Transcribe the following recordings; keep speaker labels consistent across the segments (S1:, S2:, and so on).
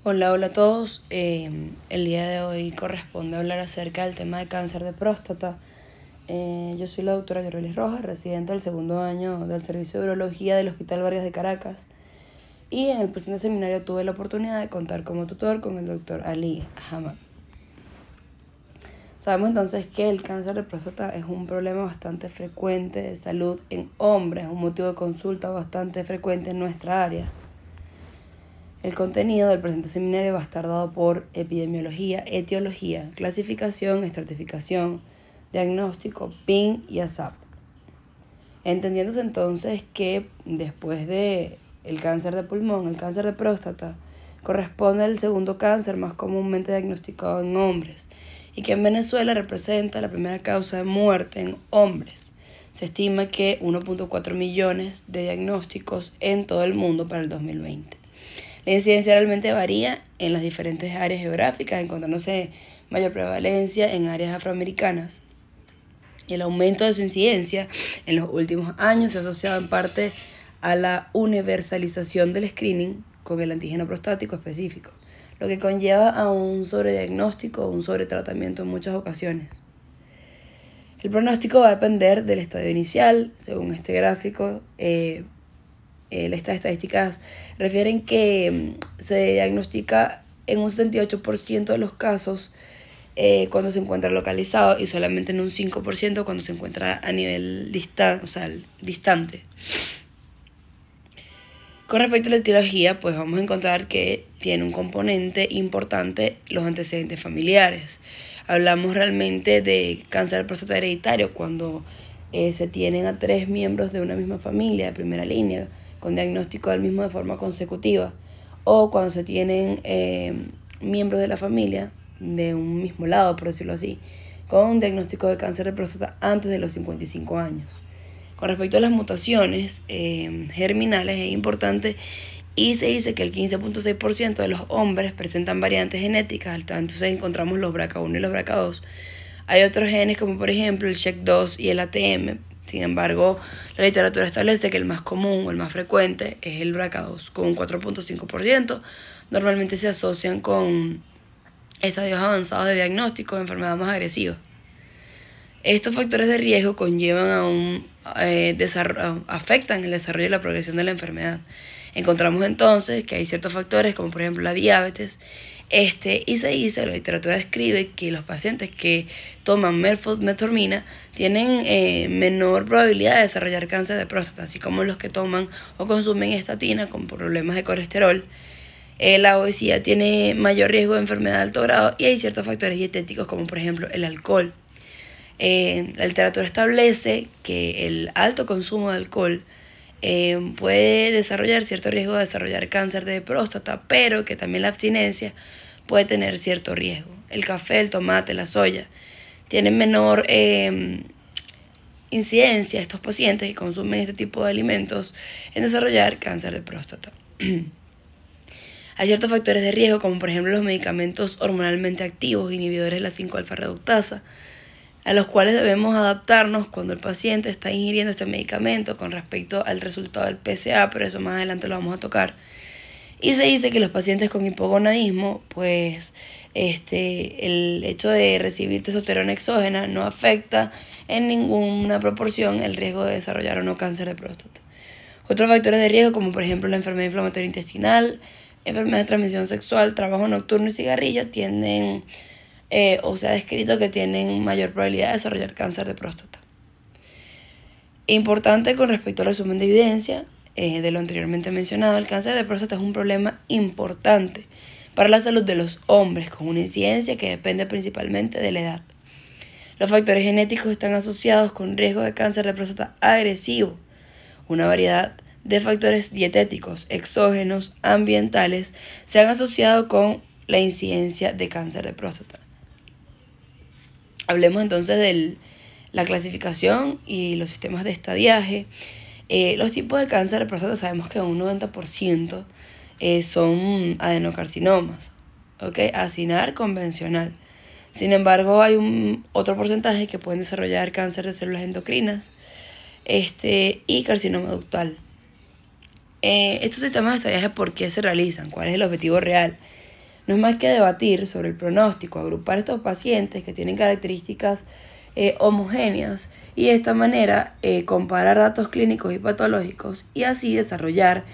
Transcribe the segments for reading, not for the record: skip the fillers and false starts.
S1: Hola, hola a todos. El día de hoy corresponde hablar acerca del tema de cáncer de próstata. Yo soy la doctora Yorelis Rojas, residente del segundo año del Servicio de Urología del Hospital Vargas de Caracas. Y en el presente seminario tuve la oportunidad de contar como tutor con el doctor Ali Ahmad. Sabemos entonces que el cáncer de próstata es un problema bastante frecuente de salud en hombres, un motivo de consulta bastante frecuente en nuestra área. El contenido del presente seminario va a estar dado por epidemiología, etiología, clasificación, estratificación, diagnóstico, PIN y ASAP. Entendiéndose entonces que después de el cáncer de pulmón, el cáncer de próstata, corresponde al segundo cáncer más comúnmente diagnosticado en hombres y que en Venezuela representa la primera causa de muerte en hombres. Se estima que 1.4 millones de diagnósticos en todo el mundo para el 2020. La incidencia realmente varía en las diferentes áreas geográficas, encontrándose mayor prevalencia en áreas afroamericanas. El aumento de su incidencia en los últimos años se ha asociado en parte a la universalización del screening con el antígeno prostático específico, lo que conlleva a un sobrediagnóstico o un sobretratamiento en muchas ocasiones. El pronóstico va a depender del estadio inicial. Según este gráfico, estas estadísticas refieren que se diagnostica en un 78% de los casos cuando se encuentra localizado y solamente en un 5% cuando se encuentra a nivel distante. Con respecto a la etiología, pues vamos a encontrar que tiene un componente importante los antecedentes familiares. Hablamos realmente de cáncer de próstata hereditario cuando se tienen a 3 miembros de una misma familia de primera línea con diagnóstico del mismo de forma consecutiva, o cuando se tienen miembros de la familia de un mismo lado, por decirlo así, con un diagnóstico de cáncer de próstata antes de los 55 años. Con respecto a las mutaciones germinales es importante y se dice que el 15.6% de los hombres presentan variantes genéticas, entonces encontramos los BRCA1 y los BRCA2. Hay otros genes como por ejemplo el SHEC2 y el ATM. Sin embargo, la literatura establece que el más común o el más frecuente es el BRCA2, con un 4.5%. Normalmente se asocian con estadios avanzados de diagnóstico de enfermedad más agresiva. Estos factores de riesgo conllevan afectan el desarrollo y la progresión de la enfermedad. Encontramos entonces que hay ciertos factores como por ejemplo la diabetes, y se dice, la literatura describe que los pacientes que toman metformina tienen menor probabilidad de desarrollar cáncer de próstata, así como los que toman o consumen estatina con problemas de colesterol. La obesidad tiene mayor riesgo de enfermedad de alto grado y hay ciertos factores dietéticos como por ejemplo el alcohol. La literatura establece que el alto consumo de alcohol puede desarrollar cierto riesgo de desarrollar cáncer de próstata, pero que también la abstinencia puede tener cierto riesgo. El café, el tomate, la soya tienen menor incidencia estos pacientes que consumen este tipo de alimentos en desarrollar cáncer de próstata. Hay ciertos factores de riesgo como por ejemplo los medicamentos hormonalmente activos, inhibidores de la 5-alfa reductasa, a los cuales debemos adaptarnos cuando el paciente está ingiriendo este medicamento con respecto al resultado del PSA, pero eso más adelante lo vamos a tocar. Y se dice que los pacientes con hipogonadismo, pues el hecho de recibir testosterona exógena no afecta en ninguna proporción el riesgo de desarrollar o no cáncer de próstata. Otros factores de riesgo como por ejemplo la enfermedad inflamatoria intestinal, enfermedad de transmisión sexual, trabajo nocturno y cigarrillo tienden o se ha descrito que tienen mayor probabilidad de desarrollar cáncer de próstata. Importante con respecto al resumen de evidencia de lo anteriormente mencionado, el cáncer de próstata es un problema importante para la salud de los hombres, con una incidencia que depende principalmente de la edad. Los factores genéticos están asociados con riesgo de cáncer de próstata agresivo. Una variedad de factores dietéticos, exógenos, ambientales, se han asociado con la incidencia de cáncer de próstata. Hablemos entonces de la clasificación y los sistemas de estadiaje. Los tipos de cáncer de próstata sabemos que un 90% son adenocarcinomas, acinar convencional. Sin embargo, hay otro porcentaje que pueden desarrollar cáncer de células endocrinas y carcinoma ductal. Estos sistemas de estadiaje, ¿por qué se realizan? ¿Cuál es el objetivo real? no es más que debatir sobre el pronóstico, agrupar estos pacientes que tienen características homogéneas y de esta manera comparar datos clínicos y patológicos y así desarrollar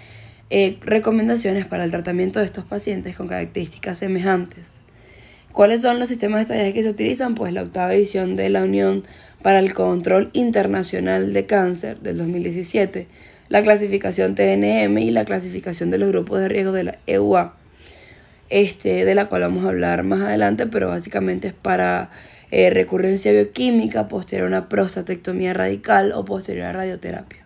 S1: recomendaciones para el tratamiento de estos pacientes con características semejantes. ¿Cuáles son los sistemas de estadística que se utilizan? Pues la octava edición de la Unión para el Control Internacional de Cáncer del 2017, la clasificación TNM y la clasificación de los grupos de riesgo de la EUA, de la cual vamos a hablar más adelante, pero básicamente es para recurrencia bioquímica posterior a una prostatectomía radical o posterior a radioterapia.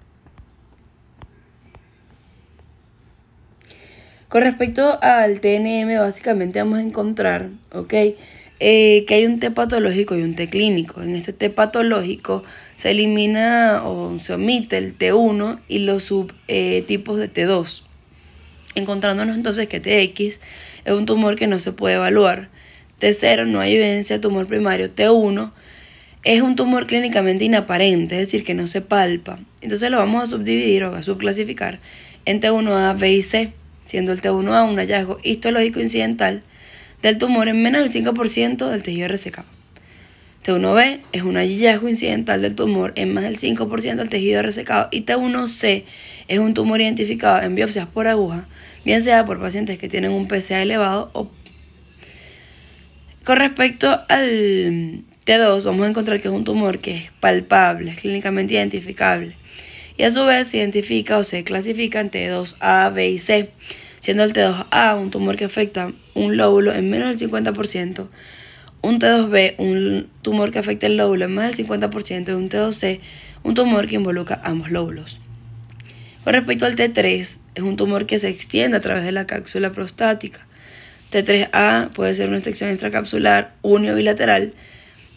S1: Con respecto al TNM, básicamente vamos a encontrar, que hay un T patológico y un T clínico. En este T patológico se elimina o se omite el T1 y los subtipos de T2, encontrándonos entonces que TX es un tumor que no se puede evaluar. T0 no hay evidencia de tumor primario. T1 es un tumor clínicamente inaparente, es decir, que no se palpa. Entonces lo vamos a subdividir o a subclasificar en T1A, B y C, siendo el T1A un hallazgo histológico incidental del tumor en menos del 5% del tejido resecado. T1B es un hallazgo incidental del tumor en más del 5% del tejido resecado. Y T1C es un tumor identificado en biopsias por aguja, bien sea por pacientes que tienen un PSA elevado o... Con respecto al T2, vamos a encontrar que es un tumor que es palpable, es clínicamente identificable. Y a su vez se identifica o se clasifica en T2A, B y C, siendo el T2A un tumor que afecta un lóbulo en menos del 50%, un T2B un tumor que afecta el lóbulo en más del 50% y un T2C un tumor que involucra ambos lóbulos. Con respecto al T3, es un tumor que se extiende a través de la cápsula prostática. T3A puede ser una extensión extracapsular uni o bilateral.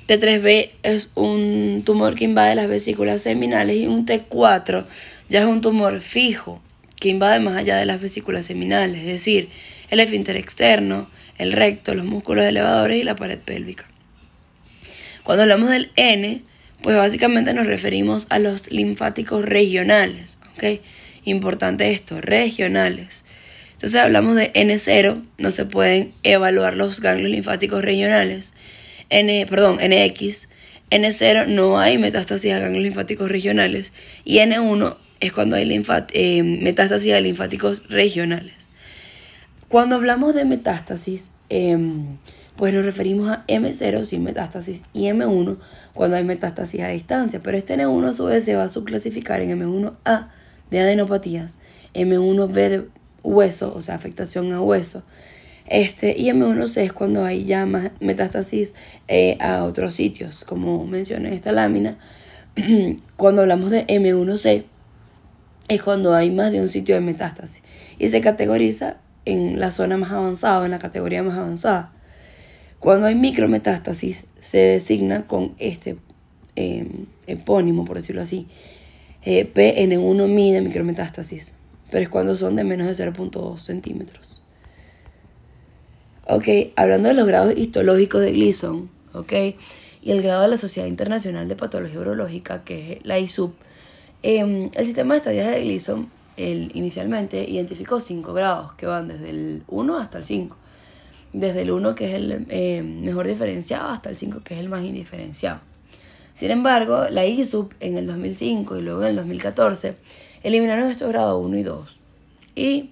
S1: T3B es un tumor que invade las vesículas seminales y un T4 ya es un tumor fijo que invade más allá de las vesículas seminales, es decir, el esfínter externo, el recto, los músculos elevadores y la pared pélvica. Cuando hablamos del N, pues básicamente nos referimos a los linfáticos regionales, ¿ok? Importante esto, regionales. Entonces hablamos de N0, no se pueden evaluar los ganglios linfáticos regionales. NX, N0 no hay metástasis a ganglios linfáticos regionales y N1 es cuando hay metástasis a linfáticos regionales. Cuando hablamos de metástasis, pues nos referimos a M0 sin metástasis y M1 cuando hay metástasis a distancia, pero este N1 a su vez se va a subclasificar en M1A de adenopatías, M1B de hueso, o sea, afectación a hueso, y M1C es cuando hay ya más metástasis a otros sitios, como mencioné en esta lámina. Cuando hablamos de M1C es cuando hay más de un sitio de metástasis y se categoriza en la zona más avanzada, en la categoría más avanzada. Cuando hay micrometástasis se designa con este epónimo, por decirlo así, PN1 mide micrometástasis, pero es cuando son de menos de 0.2 centímetros. Hablando de los grados histológicos de Gleason, y el grado de la Sociedad Internacional de Patología Urológica, que es la ISUP, el sistema de estadías de Gleason inicialmente identificó 5 grados que van desde el 1 hasta el 5. Desde el 1, que es el mejor diferenciado, hasta el 5, que es el más indiferenciado. Sin embargo, la ISUP en el 2005 y luego en el 2014 eliminaron estos grados 1 y 2. Y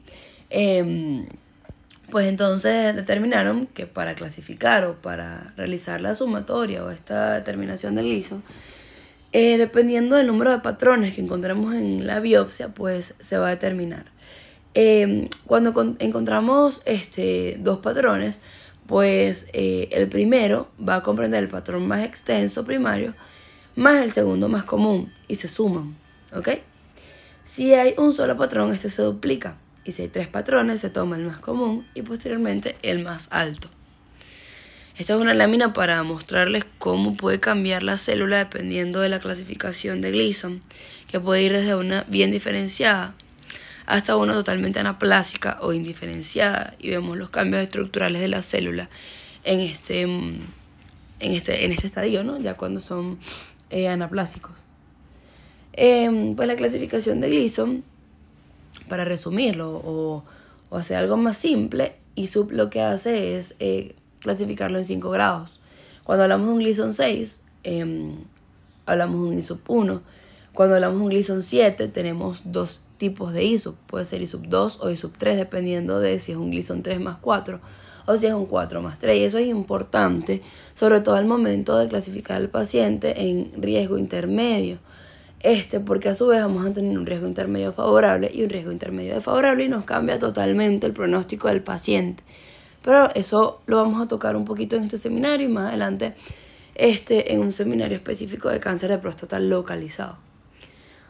S1: pues entonces determinaron que para clasificar o para realizar la sumatoria o esta determinación del Gleason, dependiendo del número de patrones que encontremos en la biopsia, pues se va a determinar. Cuando encontramos 2 patrones, pues el primero va a comprender el patrón más extenso primario más el segundo más común y se suman, Si hay un solo patrón, este se duplica, y si hay 3 patrones, se toma el más común y posteriormente el más alto. Esta es una lámina para mostrarles cómo puede cambiar la célula dependiendo de la clasificación de Gleason, que puede ir desde una bien diferenciada hasta una totalmente anaplásica o indiferenciada, y vemos los cambios estructurales de la célula en este estadio, ¿no? Ya cuando son anaplásicos. Pues la clasificación de Gleason, para resumirlo o hacer algo más simple, ISUP lo que hace es clasificarlo en 5 grados. Cuando hablamos de un Gleason 6, hablamos de un ISUP 1. Cuando hablamos de un Gleason 7, tenemos 2 tipos de ISUP. Puede ser ISUP 2 o ISUP 3, dependiendo de si es un Gleason 3 más 4 o si es un 4 más 3. Y eso es importante, sobre todo al momento de clasificar al paciente en riesgo intermedio. Porque a su vez vamos a tener un riesgo intermedio favorable y un riesgo intermedio desfavorable y nos cambia totalmente el pronóstico del paciente. Pero eso lo vamos a tocar un poquito en este seminario y más adelante en un seminario específico de cáncer de próstata localizado.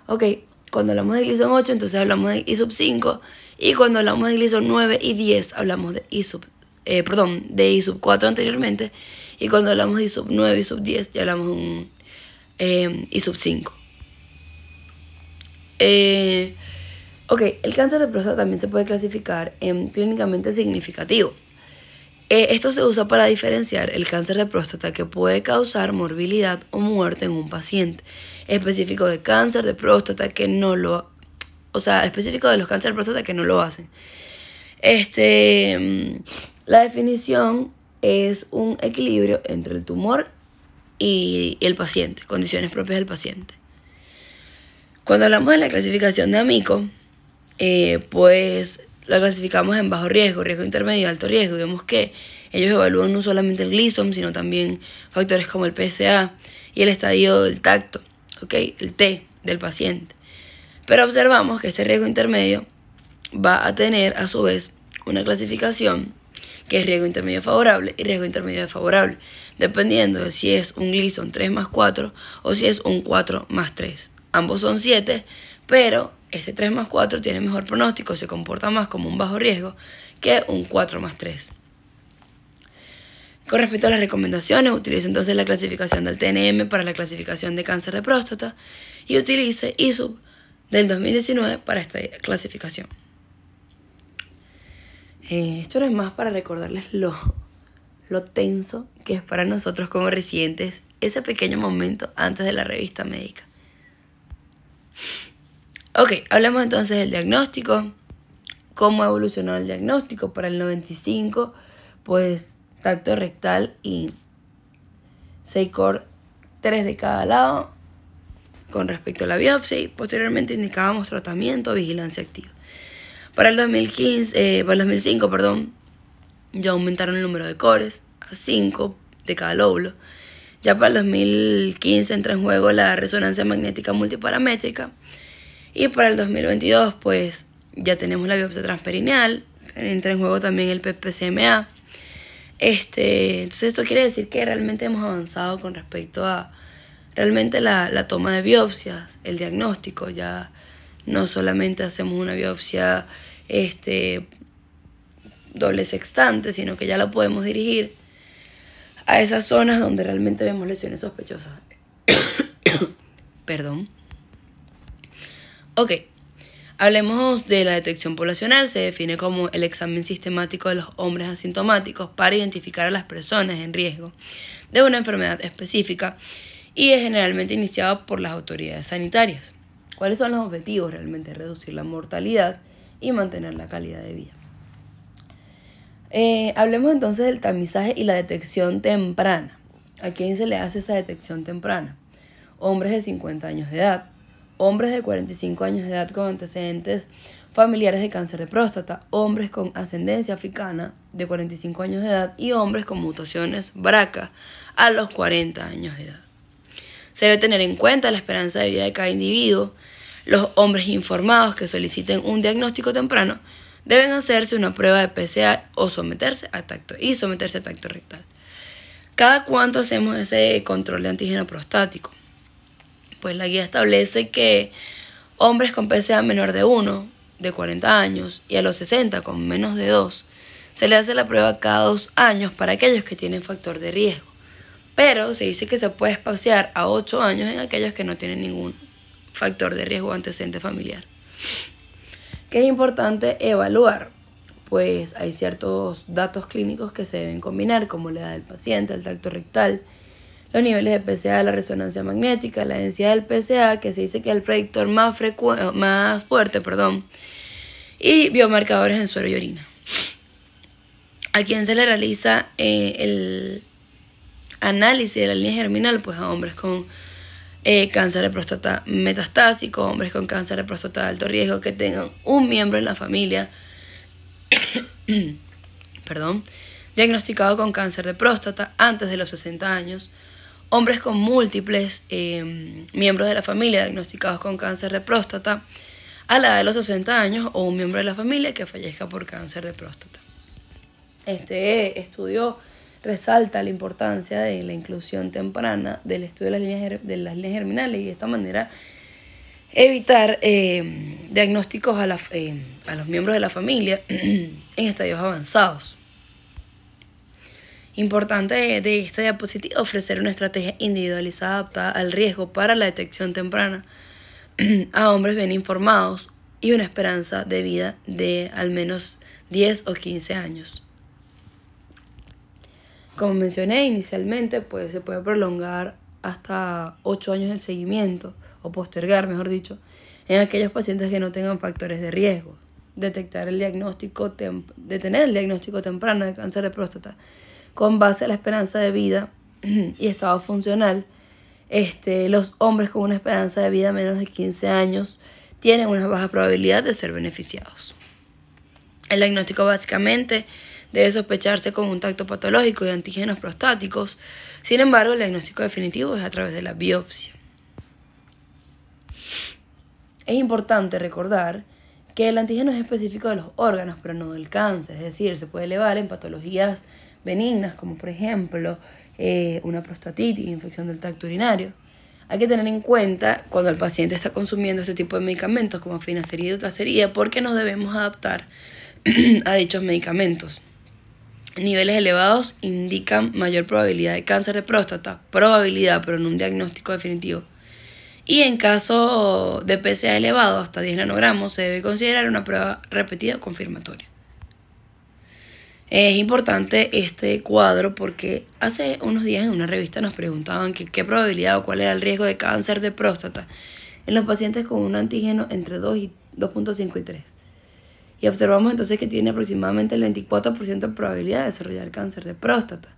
S1: Ok, cuando hablamos de Gleason 8, entonces hablamos de ISUP 5, y cuando hablamos de Gleason 9 y 10, hablamos de ISUP 4 anteriormente, y cuando hablamos de ISUP 9 y ISUP 10, ya hablamos de un ISUP 5. Ok, el cáncer de próstata también se puede clasificar en clínicamente significativo. Esto se usa para diferenciar el cáncer de próstata que puede causar morbilidad o muerte en un paciente, específico de cáncer de próstata que no lo, específico de los cánceres de próstata que no lo hacen. La definición es un equilibrio entre el tumor y el paciente, condiciones propias del paciente. Cuando hablamos de la clasificación de AMICO, pues la clasificamos en bajo riesgo, riesgo intermedio y alto riesgo. Y vemos que ellos evalúan no solamente el Gleason, sino también factores como el PSA y el estadio del tacto, ¿okay? El T del paciente. Pero observamos que este riesgo intermedio va a tener a su vez una clasificación que es riesgo intermedio favorable y riesgo intermedio desfavorable, dependiendo de si es un Gleason 3 más 4 o si es un 4 más 3. Ambos son 7, pero este 3 más 4 tiene mejor pronóstico, se comporta más como un bajo riesgo que un 4 más 3. Con respecto a las recomendaciones, utilice entonces la clasificación del TNM para la clasificación de cáncer de próstata y utilice ISUP del 2019 para esta clasificación. Esto no es más para recordarles lo tenso que es para nosotros como residentes ese pequeño momento antes de la revista médica. Ok, hablemos entonces del diagnóstico. ¿Cómo evolucionó el diagnóstico? Para el 95, pues tacto rectal y SEICOR 3 de cada lado con respecto a la biopsia, y posteriormente indicábamos tratamiento o vigilancia activa. Para el 2005, ya aumentaron el número de cores a 5 de cada lóbulo. Ya para el 2015 entra en juego la resonancia magnética multiparamétrica. Y para el 2022, pues ya tenemos la biopsia transperineal, entra en juego también el PPCMA. Entonces esto quiere decir que realmente hemos avanzado con respecto a realmente la toma de biopsias, el diagnóstico. Ya no solamente hacemos una biopsia doble sextante, sino que ya la podemos dirigir a esas zonas donde realmente vemos lesiones sospechosas. Perdón. Ok, hablemos de la detección poblacional. Se define como el examen sistemático de los hombres asintomáticos para identificar a las personas en riesgo de una enfermedad específica y es generalmente iniciado por las autoridades sanitarias. ¿Cuáles son los objetivos? Realmente reducir la mortalidad y mantener la calidad de vida. Hablemos entonces del tamizaje y la detección temprana. ¿A quién se le hace esa detección temprana? Hombres de 50 años de edad, hombres de 45 años de edad con antecedentes familiares de cáncer de próstata, hombres con ascendencia africana de 45 años de edad y hombres con mutaciones BRCA a los 40 años de edad. Se debe tener en cuenta la esperanza de vida de cada individuo. Los hombres informados que soliciten un diagnóstico temprano deben hacerse una prueba de PSA o someterse a tacto rectal. ¿Cada cuánto hacemos ese control de antígeno prostático? Pues la guía establece que hombres con PSA menor de 1, de 40 años, y a los 60 con menos de 2, se le hace la prueba cada 2 años para aquellos que tienen factor de riesgo. Pero se dice que se puede espaciar a 8 años en aquellos que no tienen ningún factor de riesgo o antecedente familiar. ¿Qué es importante evaluar? Pues hay ciertos datos clínicos que se deben combinar, como la edad del paciente, el tacto rectal, los niveles de PSA, la resonancia magnética, la densidad del PSA, que se dice que es el predictor más fuerte, y biomarcadores en suero y orina. ¿A quién se le realiza el análisis de la línea germinal? Pues a hombres con cáncer de próstata metastásico, hombres con cáncer de próstata de alto riesgo que tengan un miembro en la familia perdón, diagnosticado con cáncer de próstata antes de los 60 años, hombres con múltiples miembros de la familia diagnosticados con cáncer de próstata a la edad de los 60 años o un miembro de la familia que fallezca por cáncer de próstata. Este estudio resalta la importancia de la inclusión temprana del estudio de las líneas germinales y de esta manera evitar diagnósticos a los miembros de la familia en estadios avanzados. Importante de esta diapositiva ofrecer una estrategia individualizada adaptada al riesgo para la detección temprana a hombres bien informados y una esperanza de vida de al menos 10 o 15 años. Como mencioné inicialmente, pues se puede prolongar hasta 8 años el seguimiento, o postergar, mejor dicho, en aquellos pacientes que no tengan factores de riesgo. Detener el diagnóstico temprano de cáncer de próstata con base a la esperanza de vida y estado funcional. Los hombres con una esperanza de vida menos de 15 años tienen una baja probabilidad de ser beneficiados. El diagnóstico básicamente debe sospecharse con un tacto patológico y antígenos prostáticos. Sin embargo, el diagnóstico definitivo es a través de la biopsia. Es importante recordar que el antígeno es específico de los órganos, pero no del cáncer. Es decir, se puede elevar en patologías benignas, como por ejemplo una prostatitis, infección del tracto urinario. Hay que tener en cuenta cuando el paciente está consumiendo ese tipo de medicamentos como finasterida y dutasterida, porque nos debemos adaptar a dichos medicamentos. Niveles elevados indican mayor probabilidad de cáncer de próstata, probabilidad, pero no un diagnóstico definitivo. Y en caso de PSA elevado, hasta 10 nanogramos, se debe considerar una prueba repetida o confirmatoria. Es importante este cuadro porque hace unos días en una revista nos preguntaban qué probabilidad o cuál era el riesgo de cáncer de próstata en los pacientes con un antígeno entre 2 y 2.5 y 3. Y observamos entonces que tiene aproximadamente el 24% de probabilidad de desarrollar cáncer de próstata.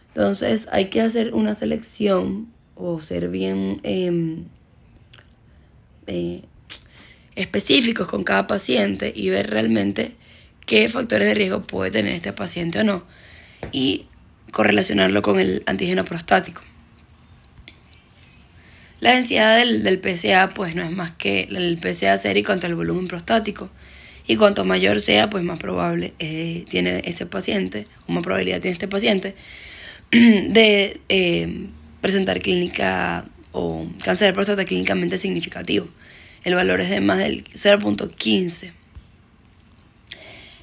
S1: Entonces hay que hacer una selección o ser bien específicos con cada paciente y ver realmente qué factores de riesgo puede tener este paciente o no y correlacionarlo con el antígeno prostático. La densidad del PSA pues no es más que el PSA sérico contra el volumen prostático, y cuanto mayor sea, pues más probable tiene este paciente, o más probabilidad tiene este paciente de presentar clínica o cáncer de próstata clínicamente significativo. El valor es de más del 0.15.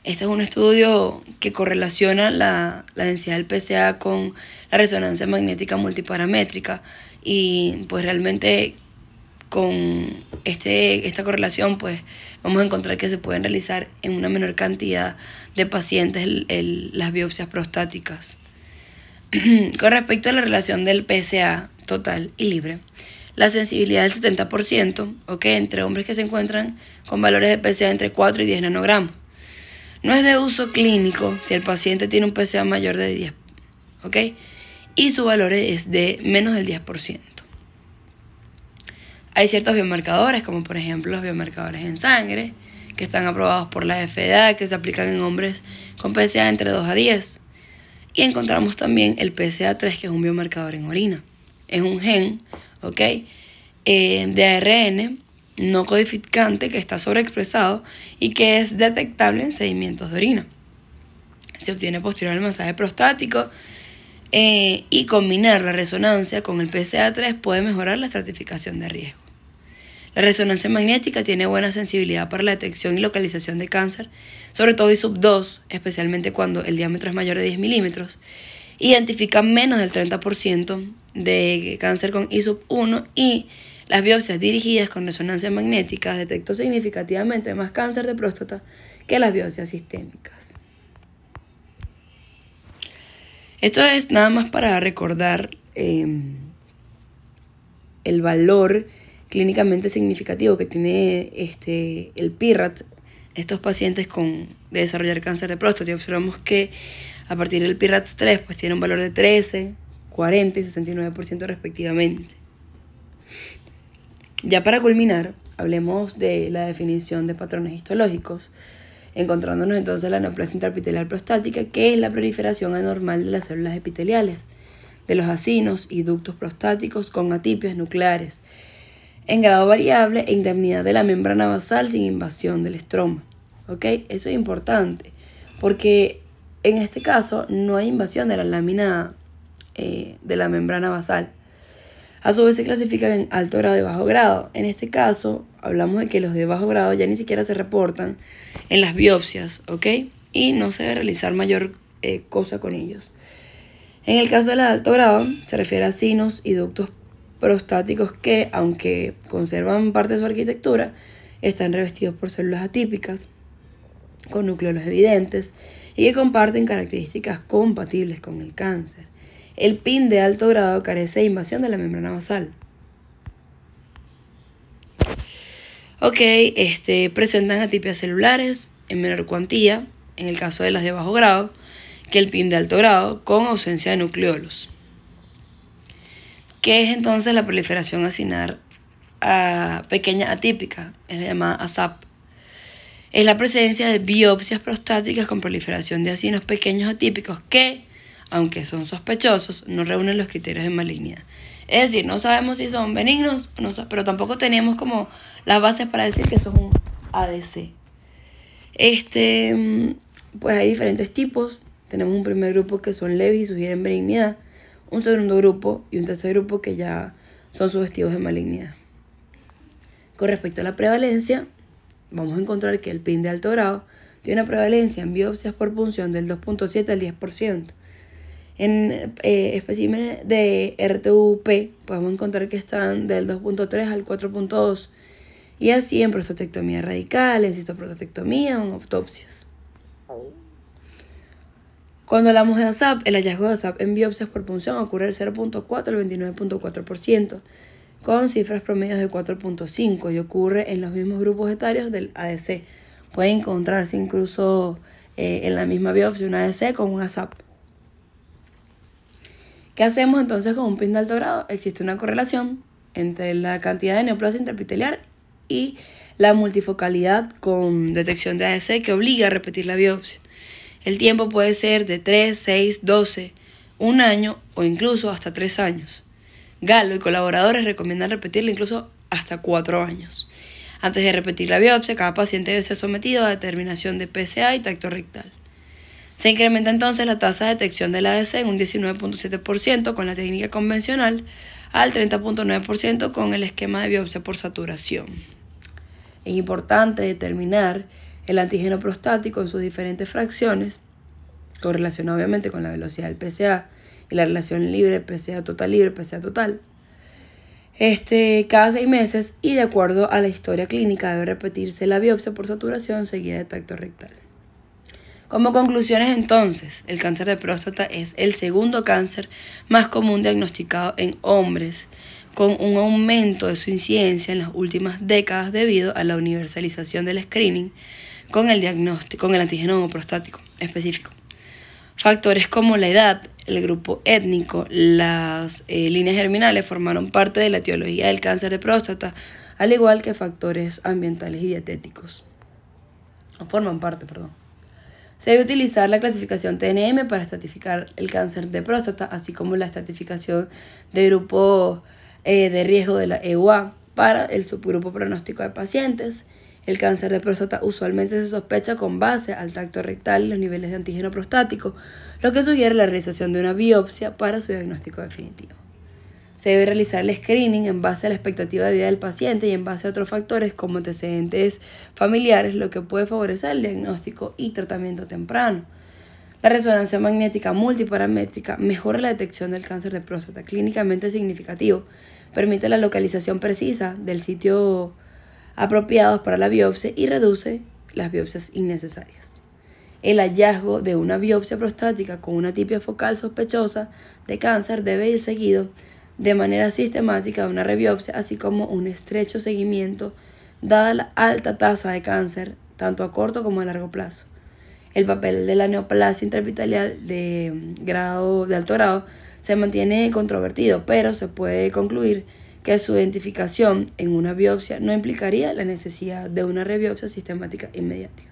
S1: Este es un estudio que correlaciona la densidad del PSA con la resonancia magnética multiparamétrica, y pues realmente con esta correlación pues vamos a encontrar que se pueden realizar en una menor cantidad de pacientes las biopsias prostáticas. Con respecto a la relación del PSA total y libre, la sensibilidad del 70%, entre hombres que se encuentran con valores de PSA entre 4 y 10 nanogramos. No es de uso clínico si el paciente tiene un PSA mayor de 10, y su valor es de menos del 10%. Hay ciertos biomarcadores, como por ejemplo los biomarcadores en sangre, que están aprobados por la FDA, que se aplican en hombres con PSA entre 2 a 10. Y encontramos también el PSA3, que es un biomarcador en orina. Es un gen, de ARN no codificante que está sobreexpresado y que es detectable en sedimentos de orina. Se obtiene posterior al masaje prostático y combinar la resonancia con el PSA3 puede mejorar la estratificación de riesgo. La resonancia magnética tiene buena sensibilidad para la detección y localización de cáncer, sobre todo ISUP2, especialmente cuando el diámetro es mayor de 10 milímetros. Identifica menos del 30% de cáncer con ISUP1, y las biopsias dirigidas con resonancia magnética detectó significativamente más cáncer de próstata que las biopsias sistémicas. Esto es nada más para recordar el valor clínicamente significativo que tiene el PIRAT estos pacientes de desarrollar cáncer de próstata y observamos que a partir del PIRADS-3 pues tiene un valor de 13, 40 y 69% respectivamente. Ya para culminar, hablemos de la definición de patrones histológicos, encontrándonos entonces la neoplasia intraepitelial prostática, que es la proliferación anormal de las células epiteliales, de los acinos y ductos prostáticos con atipias nucleares, en grado variable e indemnidad de la membrana basal sin invasión del estroma. ¿Ok? Eso es importante, porque en este caso no hay invasión de la lámina de la membrana basal. A su vez se clasifican en alto grado y bajo grado. En este caso hablamos de que los de bajo grado ya ni siquiera se reportan en las biopsias, ¿ok? Y no se debe realizar mayor cosa con ellos. En el caso de la de alto grado se refiere a acinos y ductos prostáticos que, aunque conservan parte de su arquitectura, están revestidos por células atípicas, con núcleos evidentes y que comparten características compatibles con el cáncer. El PIN de alto grado carece de invasión de la membrana basal. Ok, presentan atipias celulares en menor cuantía, en el caso de las de bajo grado, que el PIN de alto grado, con ausencia de nucleolos. ¿Qué es entonces la proliferación acinar pequeña atípica? Es la llamada ASAP. Es la presencia de biopsias prostáticas con proliferación de acinos pequeños atípicos que, aunque son sospechosos, no reúnen los criterios de malignidad. Es decir, no sabemos si son benignos, pero tampoco tenemos como las bases para decir que son un ADC. Pues hay diferentes tipos. Tenemos un primer grupo que son leves y sugieren benignidad, un segundo grupo y un tercer grupo que ya son sugestivos de malignidad. Con respecto a la prevalencia, vamos a encontrar que el PIN de alto grado tiene una prevalencia en biopsias por punción del 2.7 al 10%. En especímenes de RTUP podemos encontrar que están del 2.3 al 4.2 y así en prostatectomía radical, en cistoprostatectomía o en autopsias. Cuando hablamos de ASAP, el hallazgo de ASAP en biopsias por punción ocurre del 0.4 al 29.4%, con cifras promedios de 4.5 y ocurre en los mismos grupos etarios del ADC. Puede encontrarse incluso en la misma biopsia un ADC con un ASAP. ¿Qué hacemos entonces con un PIN de alto grado? Existe una correlación entre la cantidad de neoplasia intraepitelial y la multifocalidad con detección de ADC que obliga a repetir la biopsia. El tiempo puede ser de 3, 6, 12, un año o incluso hasta 3 años. Gallo y colaboradores recomiendan repetirla incluso hasta 4 años. Antes de repetir la biopsia, cada paciente debe ser sometido a determinación de PSA y tacto rectal. Se incrementa entonces la tasa de detección del ADC en un 19.7% con la técnica convencional al 30.9% con el esquema de biopsia por saturación. Es importante determinar el antígeno prostático en sus diferentes fracciones, con relación obviamente con la velocidad del PSA y la relación libre PSA total, cada 6 meses y de acuerdo a la historia clínica debe repetirse la biopsia por saturación seguida de tacto rectal. Como conclusiones entonces, el cáncer de próstata es el segundo cáncer más común diagnosticado en hombres, con un aumento de su incidencia en las últimas décadas debido a la universalización del screening con el antígeno prostático específico. Factores como la edad, el grupo étnico, las líneas germinales formaron parte de la etiología del cáncer de próstata, al igual que factores ambientales y dietéticos. Se debe utilizar la clasificación TNM para estratificar el cáncer de próstata, así como la estratificación de grupos de riesgo de la EUA para el subgrupo pronóstico de pacientes. El cáncer de próstata usualmente se sospecha con base al tacto rectal y los niveles de antígeno prostático, lo que sugiere la realización de una biopsia para su diagnóstico definitivo. Se debe realizar el screening en base a la expectativa de vida del paciente y en base a otros factores como antecedentes familiares, lo que puede favorecer el diagnóstico y tratamiento temprano. La resonancia magnética multiparamétrica mejora la detección del cáncer de próstata clínicamente significativo, permite la localización precisa del sitio apropiados para la biopsia y reduce las biopsias innecesarias. El hallazgo de una biopsia prostática con una atipia focal sospechosa de cáncer debe ir seguido de manera sistemática de una rebiopsia, así como un estrecho seguimiento dada la alta tasa de cáncer tanto a corto como a largo plazo. El papel de la neoplasia intraepitelial de alto grado se mantiene controvertido, pero se puede concluir que su identificación en una biopsia no implicaría la necesidad de una rebiopsia sistemática inmediata.